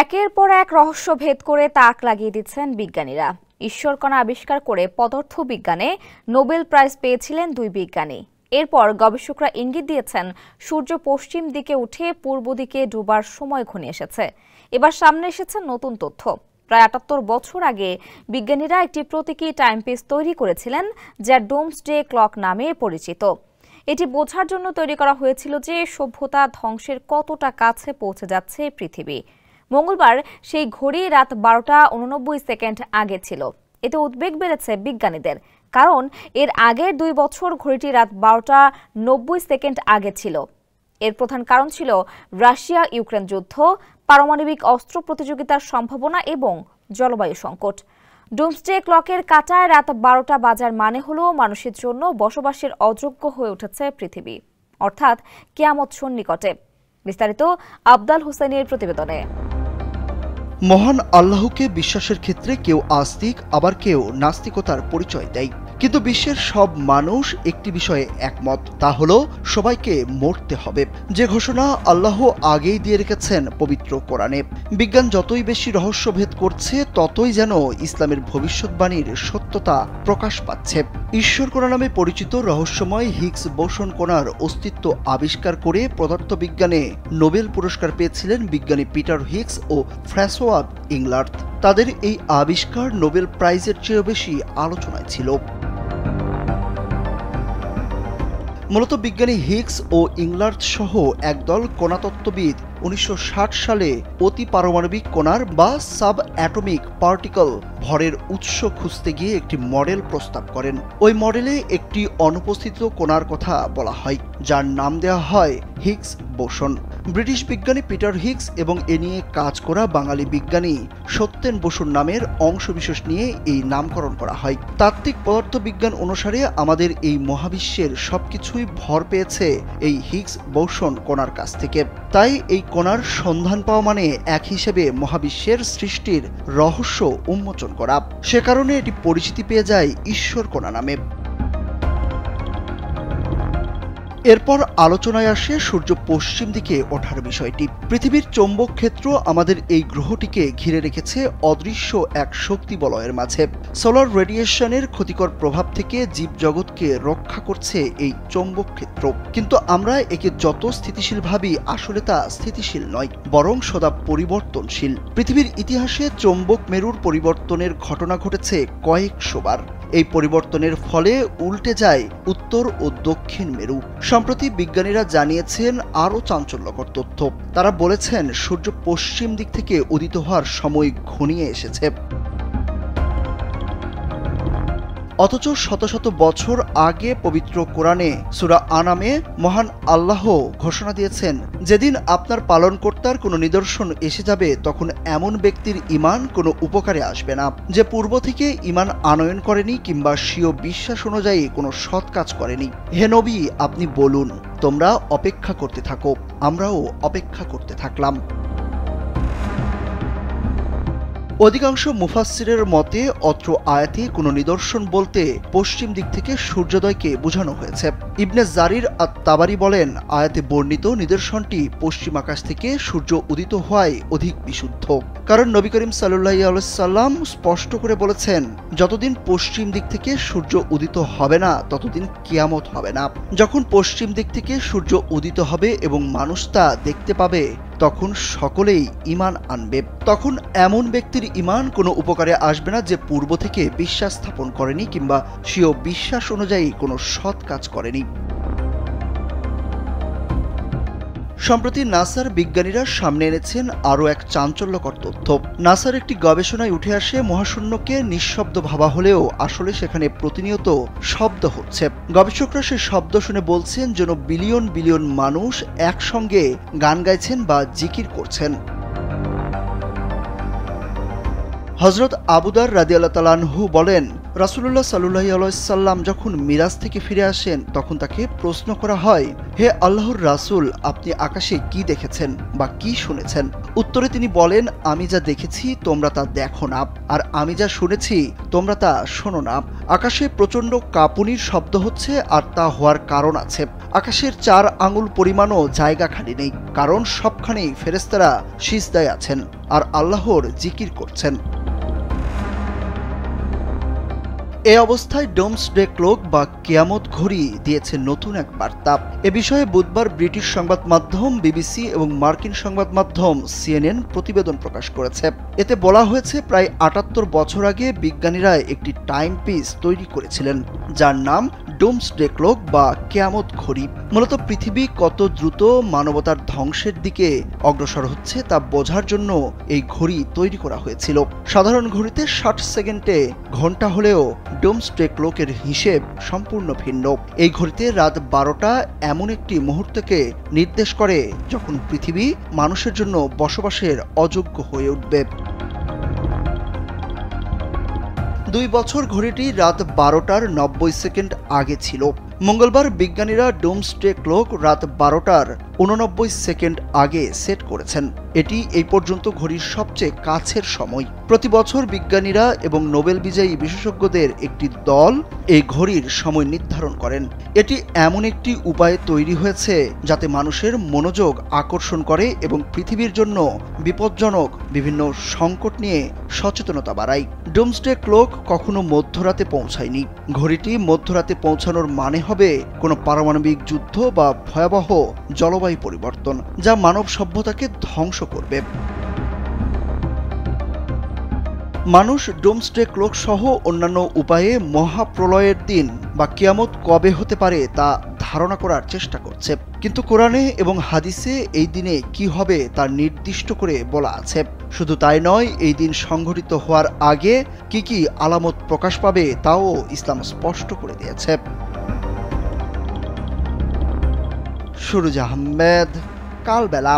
একের পর এক রহস্য ভেদ করে তাক লাগিয়ে দিচ্ছেন বিজ্ঞানীরা। ঈশ্বরকণা আবিষ্কার করে পদার্থবিজ্ঞানে নোবেল প্রাইজ পেয়েছিলেন দুই বিজ্ঞানী। এরপর গবেষকরা ইঙ্গিত দিয়েছেন সূর্য পশ্চিম দিকে উঠে পূর্ব দিকে ডোবার সময় ঘনিয়ে এসেছে। এবার সামনে এসেছে নতুন তথ্য। প্রায় ৭৮ বছর আগে বিজ্ঞানীরা একটি প্রতীকী টাইমপিস তৈরি করেছিলেন, যা ডোমসডে ক্লক নামে পরিচিত। এটি বোঝার জন্য তৈরি করা হয়েছিল যে সভ্যতা ধ্বংসের কতটা কাছে পৌঁছে যাচ্ছে পৃথিবী। মঙ্গলবার সেই ঘড়ি রাত ১২টা ৮৯ আগে ছিল। এতে উদ্বেগ বেড়েছে বিজ্ঞানীদের, কারণ এর আগের ২ বছর ঘড়িটি রাত ১২টা ৯০ আগে ছিল। এর প্রধান কারণ ছিল রাশিয়া ইউক্রেন যুদ্ধ, পারমাণবিক অস্ত্র প্রতিযোগিতার সম্ভাবনা এবং জলবায়ু সংকট। ডুমসডে ক্লকের কাঁটায় রাত ১২টা বাজার মানে হলো মানুষের জন্য বসবাসের অযোগ্য হয়ে উঠেছে পৃথিবী, অর্থাৎ কিয়ামত সন্নিকটে। বিস্তারিত আবদাল হোসেনের প্রতিবেদনে। মহান আল্লাহকে বিশ্বাসের ক্ষেত্রে কেউ আস্তিক, আবার কেউ নাস্তিকতার পরিচয় দেয়। কিন্তু বিশ্বের সব মানুষ একটি বিষয়ে একমত, তা হলো সবাইকে মরতে হবে, যে ঘোষণা আল্লাহ আগেই দিয়ে রেখেছেন পবিত্র কোরআনে। বিজ্ঞান যতই বেশি রহস্যভেদ করছে, ততই যেন ইসলামের ভবিষ্যৎবাণীর সত্যতা প্রকাশ পাচ্ছে। ঈশ্বরকণা নামে পরিচিত রহস্যময় হিগস বোসন কণার অস্তিত্ব আবিষ্কার করে পদার্থবিজ্ঞানে নোবেল পুরস্কার পেয়েছিলেন বিজ্ঞানী পিটার হিগস ও ফ্রাঁসোয়া ইংলার্ট। তাদের এই আবিষ্কার নোবেল প্রাইজের চেয়েও বেশি আলোচনায় ছিল। মূলত বিজ্ঞানী হিগস ও ইংলার্ট সহ একদল কণাতত্ত্ববিদ ১৯৬০ সালে অতি পারমাণবিক কণার বা সাব অ্যাটমিক পার্টিকল ভরের উৎস খুঁজতে গিয়ে একটি মডেল প্রস্তাব করেন। ওই মডেলে একটি অনুপস্থিত কণার কথা বলা হয়, যার নাম দেওয়া হয় হিগস বোসন। ব্রিটিশ বিজ্ঞানী পিটার হিগস এবং এ নিয়ে কাজ করা বাঙালি বিজ্ঞানী সত্যেন বসুর নামের অংশবিশেষ নিয়ে এই নামকরণ করা হয়। তাত্ত্বিক পদার্থবিজ্ঞান অনুসারে আমাদের এই মহাবিশ্বের সবকিছুই ভর পেয়েছে এই হিগস বোসন কণার কাছ থেকে। তাই এই কণার সন্ধান পাওয়া মানে এক হিসেবে মহাবিশ্বের সৃষ্টির রহস্য উন্মোচন করা। সে কারণে এটি পরিচিতি পেয়ে যায় ঈশ্বরকণা নামে। এরপর আলোচনায় আসে সূর্য পশ্চিম দিকে ওঠার বিষয়টি। পৃথিবীর চৌম্বক ক্ষেত্র আমাদের এই গ্রহটিকে ঘিরে রেখেছে অদৃশ্য এক শক্তি বলয়ের মাঝে। সোলার রেডিয়েশনের ক্ষতিকর প্রভাব থেকে জীবজগৎকে রক্ষা করছে এই চৌম্বক ক্ষেত্র। কিন্তু আমরা একে যত স্থিতিশীল ভাবি, আসলে তা স্থিতিশীল নয়, বরং সদা পরিবর্তনশীল। পৃথিবীর ইতিহাসে চৌম্বক মেরুর পরিবর্তনের ঘটনা ঘটেছে কয়েকশোবার। এই পরিবর্তনের ফলে উল্টে যায় উত্তর ও দক্ষিণ মেরু। সম্প্রতি বিজ্ঞানীরা জানিয়েছেন আরও চাঞ্চল্যকর তথ্য। তারা বলেছেন সূর্য পশ্চিম দিক থেকে উদিত হওয়ার সময় ঘনিয়ে এসেছে। অথচ শত শত বছর আগে পবিত্র কোরআনে সূরা আনামে মহান আল্লাহ ঘোষণা দিয়েছেন, যেদিন আপনার পালনকর্তার কোনো নিদর্শন এসে যাবে, তখন এমন ব্যক্তির ঈমান কোনো উপকারে আসবে না, যে পূর্ব থেকে ঈমান আনয়ন করেনি কিংবা স্বীয় বিশ্বাস অনুযায়ী কোনো সৎ কাজ করেনি। হে নবী, আপনি বলুন, তোমরা অপেক্ষা করতে থাকো, আমরাও অপেক্ষা করতে থাকলাম। অধিকাংশ মুফাসসিরের মতে অত্র আয়াতে কোনো নিদর্শন বলতে পশ্চিম দিক থেকে সূর্যোদয়কে বোঝানো হয়েছে। ইবনে জারির আত-তাবারি বলেন, আয়াতে বর্ণিত নিদর্শনটি পশ্চিম আকাশ থেকে সূর্য উদিত হওয়ায় অধিক বিশুদ্ধ। কারণ নবী করিম সাল্লাল্লাহু আলাইহি সাল্লাম স্পষ্ট করে বলেছেন, যতদিন পশ্চিম দিক থেকে সূর্য উদিত হবে না, ততদিন কিয়ামত হবে না। যখন পশ্চিম দিক থেকে সূর্য উদিত হবে এবং মানুষ তা দেখতে পাবে, তখন সকলেই ঈমান আনবে। তখন এমন ব্যক্তির ঈমান কোনো উপকারে আসবে না যে পূর্ব থেকে বিশ্বাস স্থাপন করেনি কিংবা স্বীয় বিশ্বাস অনুযায়ী কোনো সৎ কাজ করেনি। সম্প্রতি নাসার বিজ্ঞানীরা সামনে এনেছেন আরও এক চাঞ্চল্যকর তথ্য। নাসার একটি গবেষণায় উঠে আসে মহাশূন্যকে নিঃশব্দ ভাবা হলেও আসলে সেখানে প্রতিনিয়ত শব্দ হচ্ছে। গবেষকরা সে শব্দ শুনে বলছেন যেন বিলিয়ন বিলিয়ন মানুষ একসঙ্গে গান গাইছেন বা জিকির করছেন। হযরত আবু দার রাদিয়াল্লাহু তাআলা আনহু বলেন, রাসূলুল্লাহ সাল্লাল্লাহু আলাইহি সাল্লাম যখন মিরাজ থেকে ফিরে আসেন, তখন তাকে প্রশ্ন করা হয়, হে আল্লাহর রাসূল, আপনি আকাশে কি দেখেছেন বা কি শুনেছেন? উত্তরে তিনি বলেন, আমি যা দেখেছি তোমরা তা দেখো না, আর আমি যা শুনেছি তোমরা তা শোনো না। আকাশে প্রচণ্ড কাঁপুনির শব্দ হচ্ছে, আর তা হওয়ার কারণ আছে। আকাশের 4 আঙুল পরিমাণও জায়গা খালি নেই, কারণ সব সবখানেই ফেরেশতারা সিজদায় আছেন আর আল্লাহর জিকির করছেন। এই অবস্থায় ডোমসডে ক্লক বা কিয়ামত ঘড়ি দিয়েছে নতুন এক বার্তা। এ বিষয়ে বুধবার ব্রিটিশ সংবাদ মাধ্যম বিবিসি এবং মার্কিন সংবাদ মাধ্যম সিএনএন প্রতিবেদন প্রকাশ করেছে। এতে বলা হয়েছে প্রায় ৭৮ বছর আগে বিজ্ঞানীরা একটি টাইম পিস তৈরি করেছিলেন যার নাম ডোমসডে ক্লক বা কিয়ামত ঘড়ি। মূলত পৃথিবী কত দ্রুত মানবতার ধ্বংসের দিকে অগ্রসর হচ্ছে তা বোঝার জন্য এই ঘড়ি তৈরি করা হয়েছিল। সাধারণ ঘড়িতে ৬০ সেকেন্ডে ঘন্টা হলেও ডোমসডে ক্লকের হিসেব সম্পূর্ণ ভিন্ন। এই ঘড়িতে রাত ১২টা এমন একটি মুহূর্তকে নির্দেশ করে যখন পৃথিবী মানুষের জন্য বসবাসের অযোগ্য হয়ে উঠবে। ২ বছর ঘড়িটি রাত ১২টার ৯০ সেকেন্ড আগে ছিল। মঙ্গলবার বিজ্ঞানীরা ডোমসডে ক্লক রাত ১২টার ৮৯ সেকেন্ড আগে সেট করেছেন। এটি এই পর্যন্ত ঘড়ির সবচেয়ে কাছের সময়। প্রতি বছর বিজ্ঞানীরা এবং নোবেল বিজয়ী বিশেষজ্ঞদের একটি দল এই ঘড়ির সময় নির্ধারণ করেন। এটি এমন একটি উপায়ে তৈরি হয়েছে যাতে মানুষের মনোযোগ আকর্ষণ করে এবং পৃথিবীর জন্য বিপজ্জনক বিভিন্ন সংকট নিয়ে সচেতনতা বাড়ায়। ডোমসডে ক্লক কখনো মধ্যরাতে পৌঁছায়নি। ঘড়িটি মধ্যরাতে পৌঁছানোর মানে হবে কোনো পারমাণবিক যুদ্ধ বা ভয়াবহ জলবায়ু পরিবর্তন যা মানব সভ্যতাকে ধ্বংস করবে। মানুষ ডোমসডে ক্লক সহ অন্যান্য উপায়ে মহাপ্রলয়ের দিন বা কিয়ামত কবে হতে পারে তা ধারণা করার চেষ্টা করছে, কিন্তু কোরআনে এবং হাদিসে এই দিনে কি হবে তা নির্দিষ্ট করে বলা আছে। শুধু তাই নয়, এই দিন সংঘটিত হওয়ার আগে কি কি আলামত প্রকাশ পাবে তাও ইসলাম স্পষ্ট করে দিয়েছে। সুরুজ আহমেদ, কালবেলা।